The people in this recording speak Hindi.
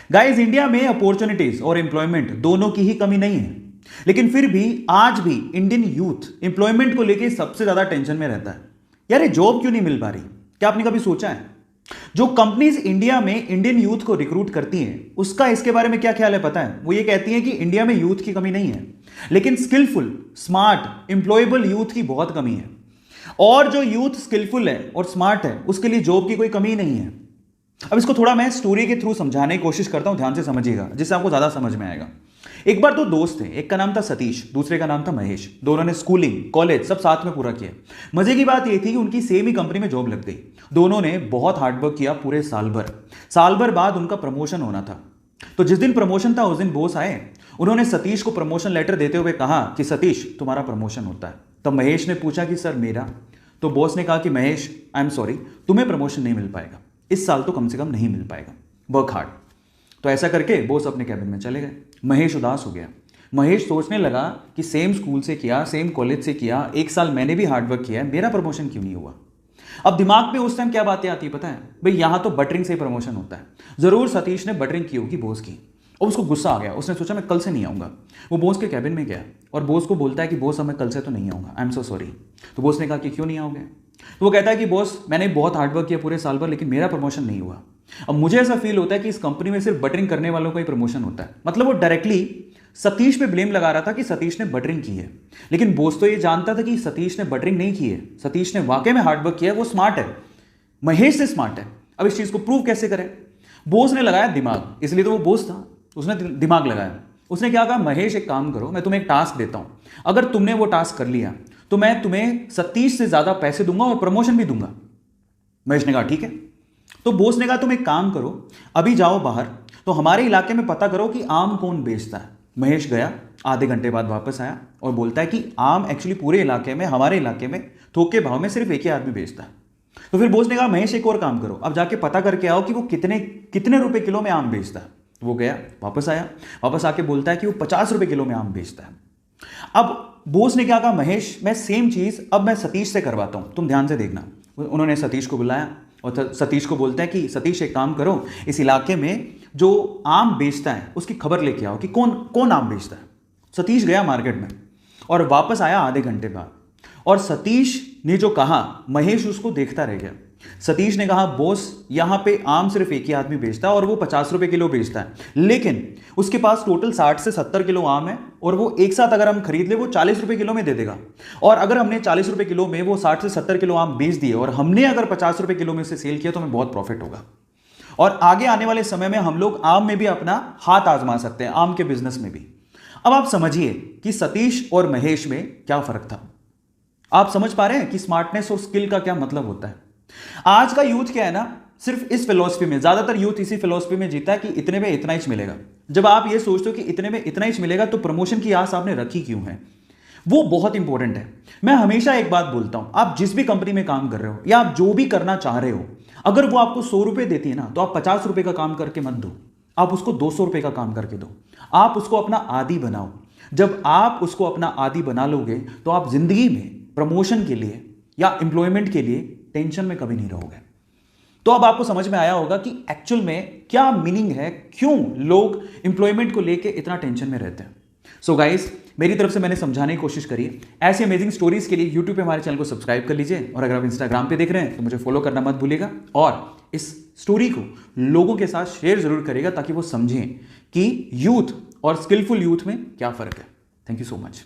गाइस, इंडिया में अपॉर्चुनिटीज और एम्प्लॉयमेंट दोनों की ही कमी नहीं है, लेकिन फिर भी आज भी इंडियन यूथ एम्प्लॉयमेंट को लेकर सबसे ज्यादा टेंशन में रहता है। यार, ये जॉब क्यों नहीं मिल पा रही? क्या आपने कभी सोचा है? जो कंपनीज इंडिया में इंडियन यूथ को रिक्रूट करती हैं, उसका इसके बारे में क्या ख्याल है पता है? वो ये कहती हैं कि इंडिया में यूथ की कमी नहीं है, लेकिन स्किलफुल, स्मार्ट, एम्प्लॉयबल यूथ की बहुत कमी है। और जो यूथ स्किलफुल है और स्मार्ट है, उसके लिए जॉब की कोई कमी नहीं है। अब इसको थोड़ा मैं स्टोरी के थ्रू समझाने की कोशिश करता हूं, ध्यान से समझिएगा, जिससे आपको ज्यादा समझ में आएगा। एक बार दो दोस्त थे, एक का नाम था सतीश, दूसरे का नाम था महेश। दोनों ने स्कूलिंग, कॉलेज सब साथ में पूरा किया। मजे की बात यह थी कि उनकी सेम ही कंपनी में जॉब लग गई। दोनों ने बहुत हार्डवर्क किया पूरे साल भर। साल भर बाद उनका प्रमोशन होना था। तो जिस दिन प्रमोशन था उस दिन बॉस आए। उन्होंने सतीश को प्रमोशन लेटर देते हुए कहा कि सतीश, तुम्हारा प्रमोशन होता है। तब महेश ने पूछा कि सर मेरा? तो बॉस ने कहा कि महेश, आई एम सॉरी, तुम्हें प्रमोशन नहीं मिल पाएगा, इस साल तो कम से कम नहीं मिल पाएगा, वर्क हार्ड। तो ऐसा करके बॉस अपने कैबिन में चले गए। महेश उदास हो गया। महेश सोचने लगा कि सेम स्कूल से किया, सेम कॉलेज से किया, एक साल मैंने भी हार्डवर्क किया है, मेरा प्रमोशन क्यों नहीं हुआ? अब दिमाग पे उस टाइम क्या बातें आती है पता है? भाई, यहां तो बटरिंग से प्रमोशन होता है। जरूर सतीश ने बटरिंग की होगी बॉस की, और उसको गुस्सा आ गया। उसने सोचा मैं कल से नहीं आऊंगा। वो बॉस के कैबिन में गया और बॉस को बोलता है कि बॉस, अब मैं कल से तो नहीं आऊंगा, आई एम सो सॉरी। तो बॉस ने कहा कि क्यों नहीं आओगे? तो वो कहता है कि बॉस, मैंने बहुत हार्डवर्क किया पूरे साल भर, लेकिन मेरा प्रमोशन नहीं हुआ। अब मुझे ऐसा फील होता है कि इस कंपनी में सिर्फ बटरिंग करने वालों का ही प्रमोशन होता है। मतलब वो डायरेक्टली सतीश पे ब्लेम लगा रहा था कि सतीश ने बटरिंग की है, लेकिन बॉस तो ये जानता था कि सतीश ने बटरिंग नहीं की है। सतीश ने वाकई में हार्डवर्क किया है, वो स्मार्ट है, महेश से स्मार्ट है। अब इस चीज को प्रूव कैसे करें? बॉस ने लगाया दिमाग, इसलिए तो वो बॉस था, उसने दिमाग लगाया। उसने क्या कहा, महेश एक काम करो, मैं तुम्हें एक टास्क देता हूं, अगर तुमने वो टास्क कर लिया तो मैं तुम्हें सतीश से ज्यादा पैसे दूंगा और प्रमोशन भी दूंगा। महेश ने कहा ठीक है। तो बॉस ने कहा तुम एक काम करो, अभी जाओ बाहर, तो हमारे इलाके में पता करो कि आम कौन बेचता है। महेश गया, आधे घंटे बाद वापस आया और बोलता है कि आम एक्चुअली पूरे इलाके में, हमारे इलाके में थोक के भाव में सिर्फ एक ही आदमी बेचता है। तो फिर बॉस ने कहा महेश एक और काम करो, अब जाके पता करके आओ कि वो कितने कितने रुपए किलो में आम बेचता है। वो गया, वापस आया, वापस आके बोलता है कि वो 50 रुपए किलो में आम बेचता है। अब बॉस ने क्या कहा, महेश मैं सेम चीज अब मैं सतीश से करवाता हूं, तुम ध्यान से देखना। उन्होंने सतीश को बुलाया और सतीश को बोलता है कि सतीश एक काम करो, इस इलाके में जो आम बेचता है उसकी खबर लेके आओ कि कौन कौन आम बेचता है। सतीश गया मार्केट में और वापस आया आधे घंटे बाद, और सतीश ने जो कहा महेश उसको देखता रह गया। सतीश ने कहा बॉस, यहां पे आम सिर्फ एक ही आदमी बेचता है और वो 50 रुपए किलो बेचता है, लेकिन उसके पास टोटल 60 से 70 किलो आम है और वो एक साथ अगर हम खरीद ले वो 40 रुपए किलो में दे देगा। और अगर हमने 40 रुपए किलो में वो 60 से 70 किलो आम बेच दिए और हमने अगर 50 रुपए किलो में से सेल किया तो हमें बहुत प्रॉफिट होगा। और आगे आने वाले समय में हम लोग आम में भी अपना हाथ आजमा सकते हैं, आम के बिजनेस में भी। अब आप समझिए कि सतीश और महेश में क्या फर्क था। आप समझ पा रहे हैं कि स्मार्टनेस और स्किल का क्या मतलब होता है। आज का यूथ क्या है ना, सिर्फ इस फिलॉसफी में, ज्यादातर यूथ इसी फिलॉसफी में जीता है कि इतने में इतना ही मिलेगा। जब आप ये सोचते हो कि इतने में इतना ही मिलेगा तो प्रमोशन की आस आपने रखी क्यों है? वो बहुत इंपॉर्टेंट है। मैं हमेशा एक बात बोलता हूं, आप जिस भी कंपनी में काम कर रहे हो या आप जो भी करना चाह रहे हो, अगर वो आपको 100 रुपए देती है ना, तो आप 50 रुपए का काम करके मत दो, आप उसको 200 रुपए का काम करके दो। आप उसको अपना आदी बनाओ। जब आप उसको अपना आदी बना लोगे तो आप जिंदगी में प्रमोशन के लिए या एम्प्लॉयमेंट के लिए टेंशन में कभी नहीं रहोगे। तो अब आपको समझ में आया होगा कि एक्चुअल में क्या मीनिंग है, क्यों लोग एम्प्लॉयमेंट को लेके इतना टेंशन में रहते हैं। सो गाइस, मेरी तरफ से मैंने समझाने की कोशिश करी है। ऐसी अमेजिंग स्टोरीज के लिए यूट्यूब पे हमारे चैनल को सब्सक्राइब कर लीजिए, और अगर आप इंस्टाग्राम पे देख रहे हैं तो मुझे फॉलो करना मत भूलिएगा, और इस स्टोरी को लोगों के साथ शेयर जरूर करिएगा ताकि वो समझें कि यूथ और स्किलफुल यूथ में क्या फर्क है। Thank you so much.